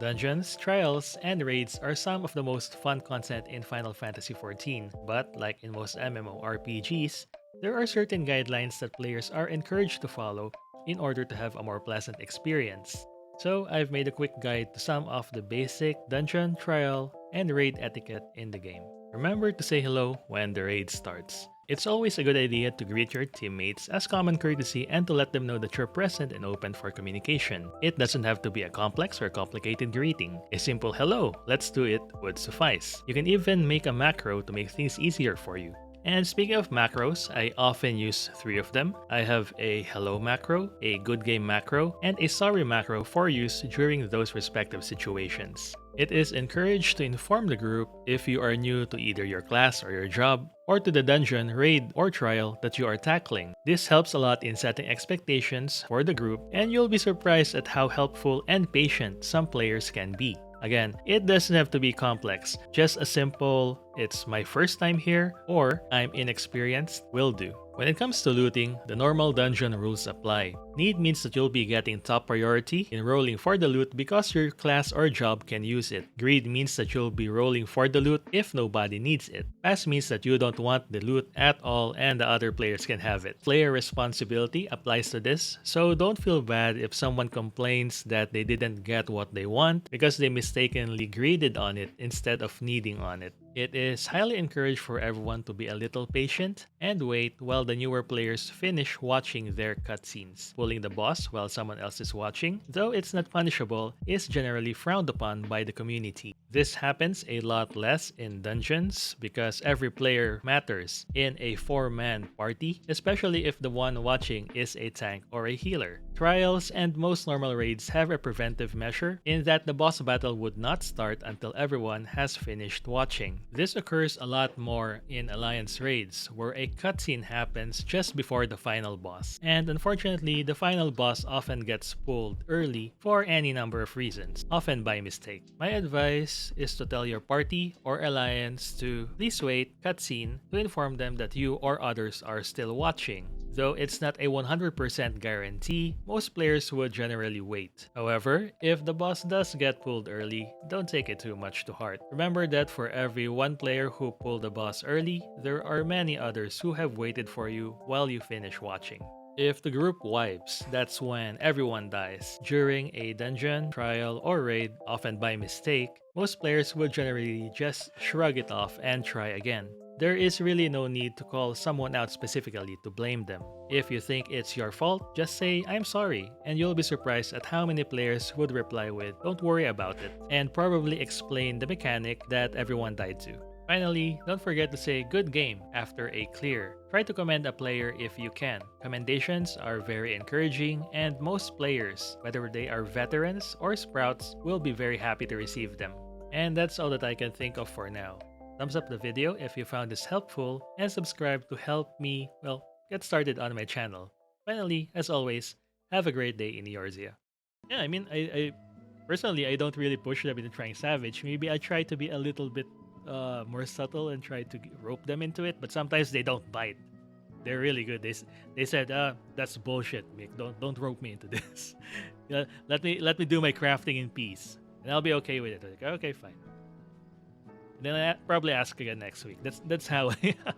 Dungeons, trials, and raids are some of the most fun content in Final Fantasy XIV, but like in most MMORPGs, there are certain guidelines that players are encouraged to follow in order to have a more pleasant experience. So I've made a quick guide to some of the basic dungeon, trial, and raid etiquette in the game. Remember to say hello when the raid starts. It's always a good idea to greet your teammates as common courtesy and to let them know that you're present and open for communication. It doesn't have to be a complex or complicated greeting. A simple hello, let's do it would suffice. You can even make a macro to make things easier for you. And speaking of macros, I often use 3 of them. I have a hello macro, a good game macro, and a sorry macro for use during those respective situations. It is encouraged to inform the group if you are new to either your class or your job, or to the dungeon, raid, or trial that you are tackling. This helps a lot in setting expectations for the group, and you'll be surprised at how helpful and patient some players can be. Again, it doesn't have to be complex, just a simple, it's my first time here, or I'm inexperienced will do. When it comes to looting, the normal dungeon rules apply. Need means that you'll be getting top priority in rolling for the loot because your class or job can use it. Greed means that you'll be rolling for the loot if nobody needs it. Pass means that you don't want the loot at all and the other players can have it. Player responsibility applies to this, so don't feel bad if someone complains that they didn't get what they want because they mistakenly greeded on it instead of needing on it. It is highly encouraged for everyone to be a little patient and wait while the newer players finish watching their cutscenes. Pulling the boss while someone else is watching, though it's not punishable, is generally frowned upon by the community. This happens a lot less in dungeons because every player matters in a 4-man party, especially if the one watching is a tank or a healer. Trials and most normal raids have a preventive measure in that the boss battle would not start until everyone has finished watching. This occurs a lot more in Alliance raids, where a cutscene happens just before the final boss. And unfortunately, the final boss often gets pulled early for any number of reasons, often by mistake. My advice is to tell your party or alliance to please wait cutscene to inform them that you or others are still watching. Though it's not a 100% guarantee, most players would generally wait. However, if the boss does get pulled early, don't take it too much to heart. Remember that for every one player who pulled the boss early, there are many others who have waited for you while you finish watching. If the group wipes, that's when everyone dies. During a dungeon, trial, or raid, often by mistake, most players will generally just shrug it off and try again. There is really no need to call someone out specifically to blame them. If you think it's your fault, just say, "I'm sorry," and you'll be surprised at how many players would reply with, "Don't worry about it," and probably explain the mechanic that everyone died to. Finally, don't forget to say "good game" after a clear. Try to commend a player if you can. Commendations are very encouraging, and most players, whether they are veterans or sprouts, will be very happy to receive them. And that's all that I can think of for now. Thumbs up the video if you found this helpful, and subscribe to help me, get started on my channel. Finally, as always, have a great day in Eorzea. Yeah, I personally, I don't really push them into trying Savage. Maybe I try to be a little bit more subtle and try to rope them into it, but sometimes they don't bite. They're really good. They said, that's bullshit, Mick. Don't rope me into this. Yeah, let me do my crafting in peace, and I'll be okay with it. Like, okay, fine. Then I probably ask again next week. That's how I am.